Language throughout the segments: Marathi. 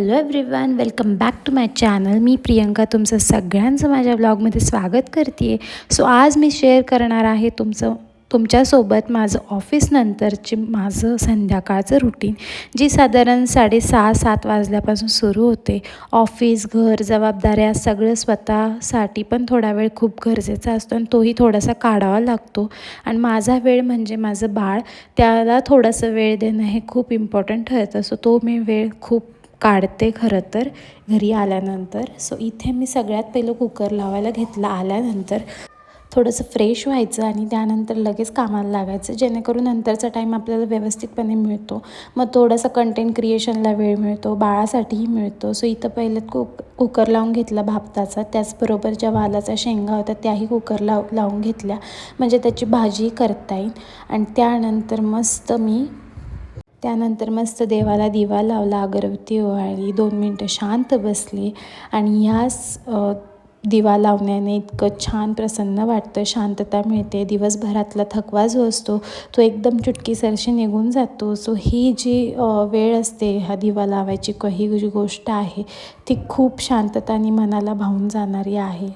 Hello everyone, welcome back to my channel. मी प्रियंका तुमचं सगळ्यांचं माझ्या ब्लॉगमध्ये स्वागत करते आहे. सो आज मी शेअर करणार आहे तुमच्यासोबत माझं ऑफिसनंतरचे माझं संध्याकाळचं रुटीन, जी साधारण 6:30-7 वाजल्यापासून सुरू होते. ऑफिस, घर, जबाबदाऱ्या सगळं स्वतःसाठी पण थोडा वेळ खूप गरजेचा असतो आणि तोही थोडासा काढावा लागतो. आणि माझा वेळ म्हणजे माझं बाळ, त्याला थोडंसं वेळ देणं हे खूप इम्पॉर्टंट ठरतं. सो तो मी वेळ खूप काढते खरं तर घरी आल्यानंतर. सो इथे मी सगळ्यात पहिलं कुकर लावायला घेतला. आल्यानंतर थोडंसं फ्रेश व्हायचं आणि त्यानंतर लगेच कामाला लागायचं, जेणेकरून नंतरचा टाईम आपल्याला व्यवस्थितपणे मिळतो. मग थोडंसं कंटेंट क्रिएशनला वेळ मिळतो, बाळासाठीही मिळतो. सो इथं पहिलं कुकर लावून घेतला भाताचा. त्याचबरोबर ज्या वालाच्या शेंगा होत्या त्याही कुकर लावून घेतल्या, म्हणजे त्याची भाजी करता येईल. आणि त्यानंतर मस्त देवाला दिवा लावला, अगरबत्ती ओवाळली, 2 मिनटं शांत बसले. आणि दिवा लावण्याने इतकं छान प्रसन्न वाटतं, शांतता मिळते. दिवसभरातला थकवा जो असतो तो एकदम चुटकीसरशी निघून जातो. सो ही जी वेळ असते, हा दिवा लावायची ही जी गोष्ट आहे ती खूप शांतताने मनाला भावून जाणारी आहे.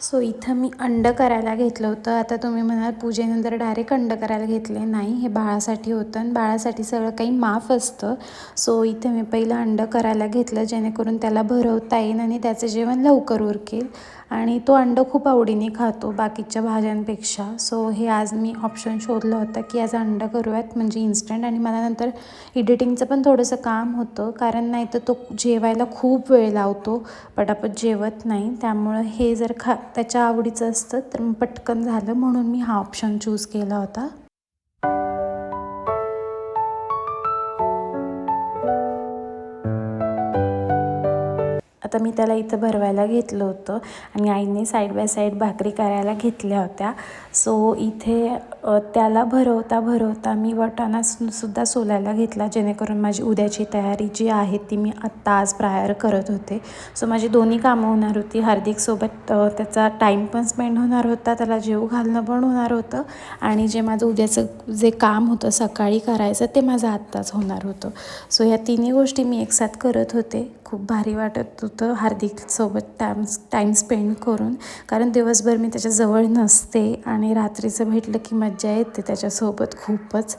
सो इथं मी अंडं करायला घेतलं होतं. आता तुम्ही म्हणाल पूजेनंतर डायरेक्ट अंडं करायला घेतले. नाही, हे बाळासाठी होतं आणि बाळासाठी सगळं काही माफ असतं. सो इथे मी पहिलं अंडं करायला घेतलं, जेणेकरून त्याला भरवता येईल आणि त्याचं जेवण लवकर उरकेल. आणि तो अंडं खूप आवडीने खातो बाकीच्या भाज्यांपेक्षा. सो हे आज मी ऑप्शन शोधलं होतं की आज अंडं करूयात, म्हणजे इन्स्टंट. आणि मला नंतर एडिटिंगचं पण थोडंसं काम होतं, कारण नाही तर तो जेवायला खूप वेळ लावतो, पटापट जेवत नाही. त्यामुळं हे जर त्याच्या आवडीचं असतं तर मग पटकन झालं, म्हणून मी हा ऑप्शन चूज केला होता. आता मी त्याला इथं भरवायला घेतलं होतं आणि आईने साईड बाय साईड भाकरी करायला घेतल्या होत्या. सो इथे त्याला भरवता मी वाटाणासुद्धा सोलायला घेतला, जेणेकरून माझी उद्याची तयारी जी आहे ती मी आज प्रायर करत होते. सो माझी दोन्ही कामं होणार होती. हार्दिकसोबत त्याचा टाईम पण स्पेंड होणार होता, त्याला जेवू घालणं पण होणार होतं, आणि जे माझं उद्याचं जे काम होतं सकाळी करायचं ते माझं आत्ताच होणार होतं. सो ह्या तिन्ही गोष्टी मी एकसाथ करत होते. खूप भारी वाटत होतं हार्दिकसोबत टाईम स्पेंड करून, कारण दिवसभर मी त्याच्याजवळ नसते आणि रात्रीचं भेटलं की मज्जा येते त्याच्यासोबत खूपच.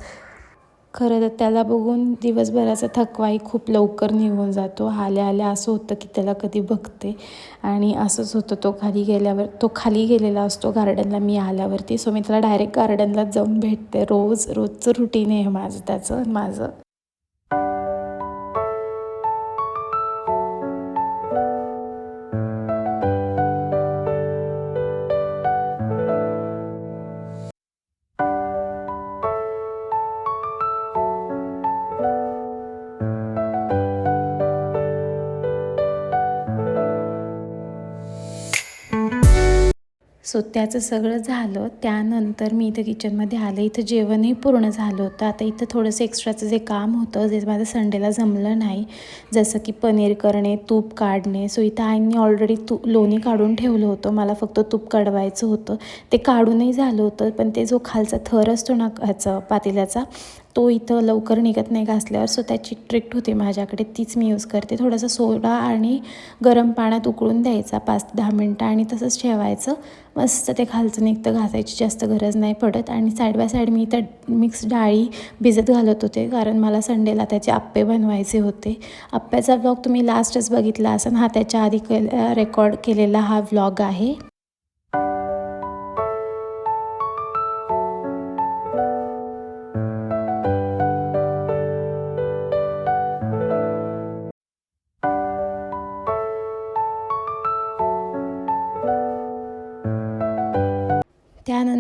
खरं तर त्याला बघून दिवसभराचा थकवाही खूप लवकर निघून जातो. आल्या असं होतं की त्याला कधी बघते, आणि असंच होतं तो खाली गेलेला असतो गार्डनला मी आल्यावरती. सो मी त्याला डायरेक्ट गार्डनलाच जाऊन भेटते. रोजचं रुटीन आहे माझं. सो त्याचं सगळं झालं. त्यानंतर मी इथं किचनमध्ये आले. इथं जेवणही पूर्ण झालं होतं. आता इथं थोडंसं एक्स्ट्राचं जे काम होतं, जे माझं संडेला जमलं नाही, जसं की पनीर करणे, तूप काढणे. सो इथं आईंनी ऑलरेडी लोणी काढून ठेवलं होतं, मला फक्त तूप काढवायचं होतं. ते काढूनही झालं होतं, पण ते जो खालचा थर असतो ना पातेल्याचा, तो इथं लवकर निघत नाही घासल्यावर. सो त्याची ट्रिक होती माझ्याकडे, तीच मी यूज करते. थोडासा सोडा आणि गरम पाण्यात उकळून द्यायचा 5 ते 10 मिनटं आणि तसंच ठेवायचं. मस्त ते खालचं निघतं, घासायची जास्त गरज नाही पडत. आणि साईड बाय साईड मी इथं मिक्स डाळी भिजत घालत होते, कारण मला संडेला त्याचे आप्पे बनवायचे होते. आप्प्याचा व्लॉग तुम्ही लास्टच बघितला असेल, हा त्याच्या आधी रेकॉर्ड केलेला हा व्लॉग आहे.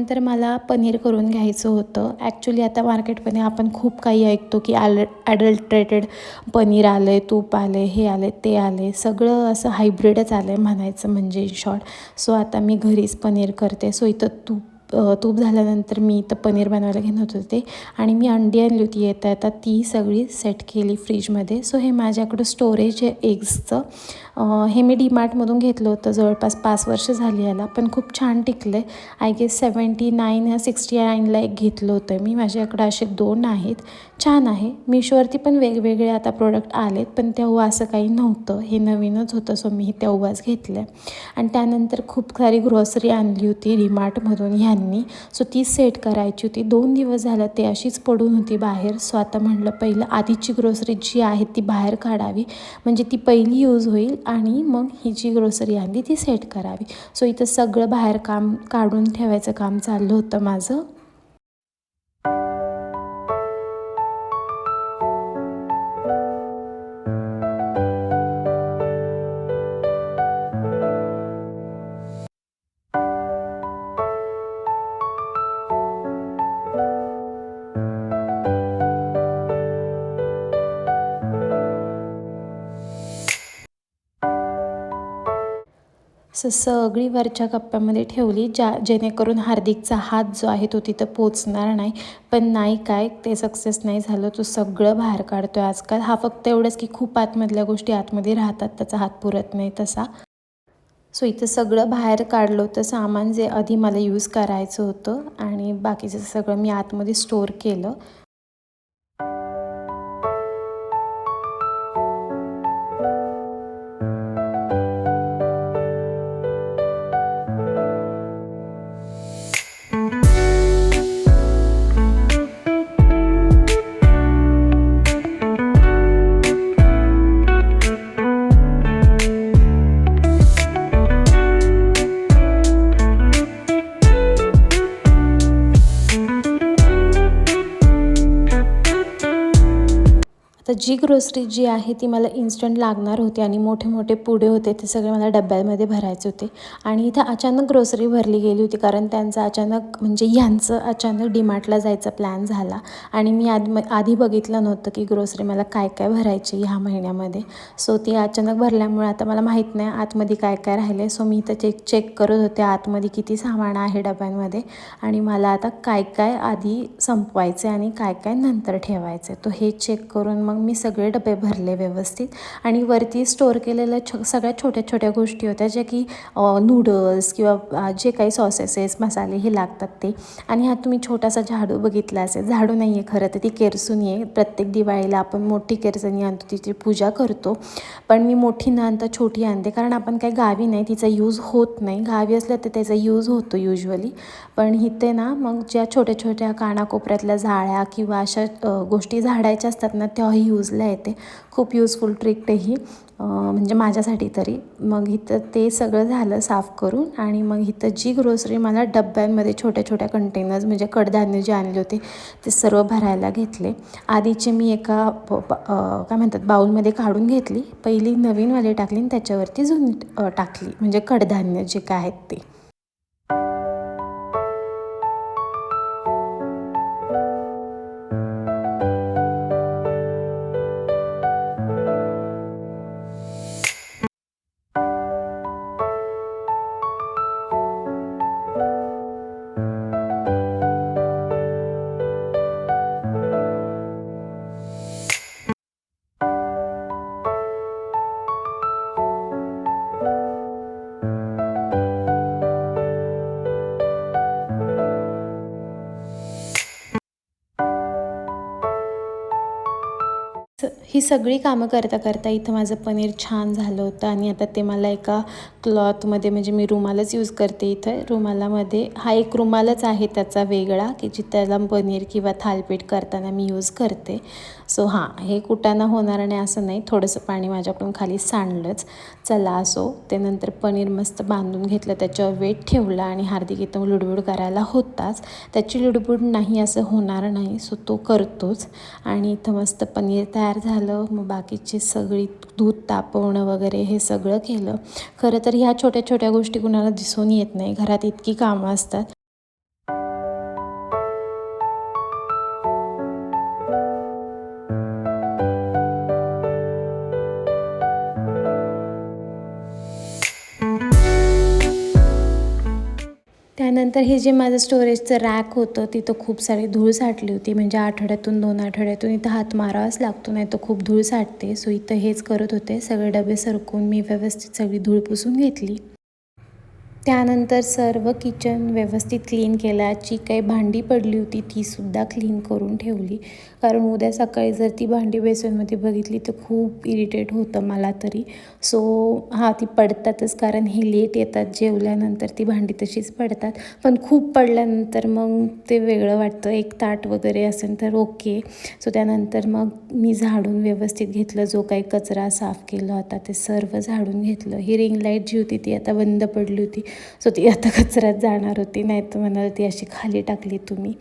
त्यानंतर मला पनीर करून घ्यायचं होतं. ॲक्च्युली आता मार्केटमध्ये आपण खूप काही ऐकतो की ॲडल्ट्रेटेड पनीर आलं आहे, तूप आलं आहे, हे आलं आहे, ते आलं आहे, सगळं असं हायब्रिडच आलं आहे म्हणायचं म्हणजे इन शॉर्ट. सो आता मी घरीच पनीर करते. सो इथं तूप झाल्यानंतर मी इथं पनीर बनवायला घेत होते आणि मी अंडी आणली होती येता येता, ती सगळी सेट केली फ्रीजमध्ये. सो हे माझ्याकडं स्टोरेज आहे एग्सचं. हे मी डीमार्टमधून घेतलं होतं, जवळपास 5 वर्ष झाली याला, पण खूप छान टिकलं आहे. आय गेस 79 या 69ला एक घेतलं होतं मी. माझ्याकडं असे 2 आहेत. छान आहे. मीशोवरती पण वेगवेगळे आता प्रोडक्ट आलेत, पण तेव्हा असं काही नव्हतं, हे नवीनच होतं. सो मी तेव्हाच घेतलं. आणि त्यानंतर खूप सारी ग्रॉसरी आणली होती डीमार्टमधून ह्यांनी. सो ती सेट करायची होती. 2 दिवस झालं ते अशीच पडून होती बाहेर. सो आता म्हटलं पहिलं आधीची ग्रॉसरी जी आहे ती बाहेर काढावी, म्हणजे ती पहिली यूज होईल आणि मग ही जी ग्रॉसरी आणली ती सेट करावी. सो इथं सगळं बाहेर काढून ठेवायचं काम चाललं होतं माझं. सगळी वरच्या कप्प्यामध्ये ठेवली, जेणेकरून हार्दिकचा हात जो आहे तो तिथं पोचणार नाही. पण नाही काय, ते सक्सेस नाही झालं. तो सगळं बाहेर काढतो आहे आजकाल. हा फक्त एवढंच की खूप आतमधल्या गोष्टी आतमध्ये राहतात, त्याचा हात पुरत नाही तसा. सो इथं सगळं बाहेर काढलं होतं सामान, जे आधी मला यूज करायचं होतं, आणि बाकीचं सगळं मी आतमध्ये स्टोअर केलं. तर जी ग्रोसरी जी आहे ती मला इन्स्टंट लागणार होती आणि मोठे मोठे पुडे होते ते सगळे मला डब्यामध्ये भरायचे होते. आणि इथं अचानक ग्रोसरी भरली गेली होती, कारण त्यांचा अचानक म्हणजे ह्यांचं अचानक डीमार्टला जायचा प्लॅन झाला. आणि मी आधी बघितलं नव्हतं की ग्रोसरी मला काय काय भरायची ह्या महिन्यामध्ये. सो ती अचानक भरल्यामुळे आता मला माहीत नाही आतमध्ये काय काय राहिले. सो मी इथं चेक करत होते आतमध्ये किती सामान आहे डब्यांमध्ये, आणि मला आता काय काय आधी संपवायचे आणि काय काय नंतर ठेवायचे. तो हे चेक करून मग मी सगळे डबे भरले व्यवस्थित. आणि वरती स्टोअर केलेल्या सगळ्या छोट्या छोट्या गोष्टी होत्या, ज्या की नूडल्स किंवा जे काही सॉसेसेस मसाले हे लागतात ते. आणि हा तुम्ही छोटासा झाडू बघितला असेल, झाडू नाही आहे खरं तर ती केरसुनी आहे. प्रत्येक दिवाळीला आपण मोठी केरसुनी आणतो, तिची पूजा करतो. पण मी मोठी न आणता छोटी आणते, कारण आपण काही गावी नाही, तिचा यूज होत नाही. गावी असलं तर त्याचा यूज होतो युजली, पण इथे ना मग ज्या छोट्या छोट्या कानाकोपऱ्यातल्या जाळ्या किंवा अशा गोष्टी झाडायच्या असतात ना, तेव्हाही यूजला येते. खूप युजफुल ट्रिक ही, म्हणजे माझ्यासाठी तरी. मग इथं ते सगळं झालं साफ करून, आणि मग इथं जी ग्रोसरी मला डब्यांमध्ये छोट्या छोट्या कंटेनर्स म्हणजे कडधान्य जे आणले होते ते सर्व भरायला घेतले. आधीचे मी एका काय म्हणतात बाऊलमध्ये काढून घेतली, पहिली नवीनवाली टाकली आणि त्याच्यावरती जुनी टाकली, म्हणजे कडधान्य जे काय आहेत ते. ही सगळी कामं करता करता इथं माझं पनीर छान झालं होतं. आणि आता ते मला एका क्लॉथमध्ये, म्हणजे मी रुमालच यूज करते इथं. रुमालामध्ये हा एक रुमालच आहे त्याचा वेगळा, की जी त्याला पनीर किंवा थालीपीठ करताना मी यूज करते. सो हां, हे कुटाणा होणार नाही असं नाही, थोडंसं पाणी माझ्याकडून खाली सांडलंच. चला असो. ते नंतर पनीर मस्त बांधून घेतलं, त्याच्यावर वेट ठेवला, आणि हार्दिक इथं लुडबुड करायला होताच. त्याची लुडबुड नाही असं होणार नाही, सो तो करतोच. आणि इथं मस्त पनीर तयार झालं. मग बाकीची सगळी दूध तापवणं वगैरे हे सगळं केलं. खरं तर ह्या छोट्या छोट्या गोष्टी कुणाला दिसून येत नाही, घरात इतकी कामं असतात. त्यानंतर हे जे माझं स्टोरेजचं रॅक होतं तिथं खूप सारी धूळ साठली होती. म्हणजे आठवड्यातून 2 आठवड्यातून इथं हात मारावाच लागतो, नाही तर खूप धूळ साठते. सो इथं हेच करत होते, सगळे डबे सरकवून मी व्यवस्थित सगळी धूळ पुसून घेतली. त्यानंतर सर्व किचन व्यवस्थित क्लीन केला. जी काही भांडी पडली होती तीसुद्धा क्लीन करून ठेवली, कारण उद्या सकाळी जर ती भांडी बेसिनमध्ये बघितली तर खूप इरिटेट होतं मला तरी. सो हां, ती पडतातच, कारण हे लेट येतात जेवल्यानंतर, ती भांडी तशीच पडतात. पण खूप पडल्यानंतर मग ते वेगळं वाटतं. एक ताट वगैरे असेल तर ओके. सो त्यानंतर मग मी झाडून व्यवस्थित घेतलं, जो काही कचरा साफ केला होता ते सर्व झाडून घेतलं. ही रिंग लाईट जी होती ती आता बंद पडली होती, सो ती आता कचऱ्यात जाणार होती, नाही तर म्हणाल ती अशी खाली टाकली तुम्ही.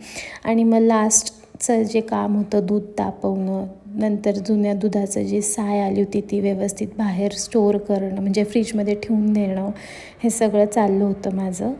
आणि मग लास्टचं जे काम होतं दूध तापवणं, नंतर जुन्या दुधाचं जी साय आली होती ती व्यवस्थित बाहेर स्टोअर करणं, म्हणजे फ्रीजमध्ये ठेवून देणं, हे सगळं चाललं होतं माझं.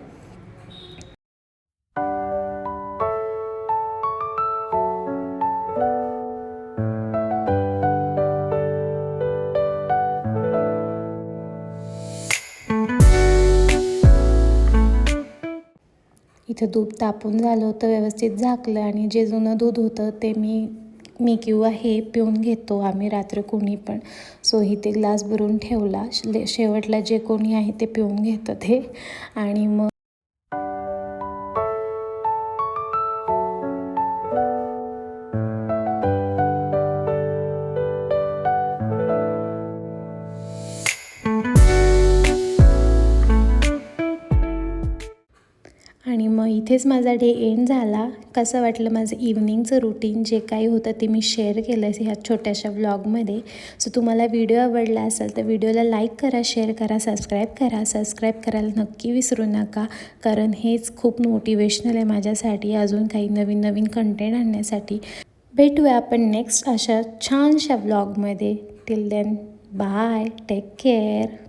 इथं दूध तापून झालं होतं, व्यवस्थित झाकलं, आणि जे जुनं दूध होतं ते मी किंवा हे पिऊन घेतो आम्ही रात्री कोणी पण. सो इथे ग्लास भरून ठेवला. शेवटला जे कोणी आहे ते पिऊन घेतं ते. आणि मग इथेच माझा डे एंड झाला. कसं वाटलं माझं इव्हनिंगचं रुटीन, जे काही होतं ते मी शेअर केलं ह्या छोट्याशा व्लॉगमध्ये. सो तुम्हाला व्हिडिओ आवडला असेल तर व्हिडिओला लाईक करा, शेअर करा, सबस्क्राईब करा. सबस्क्राईब करायला नक्की विसरू नका, कारण हेच खूप मोटिवेशनल आहे माझ्यासाठी अजून काही नवीन नवीन कंटेंट आणण्यासाठी. भेटूया आपण नेक्स्ट अशा छानशा व्लॉगमध्ये. Till then bye, take care.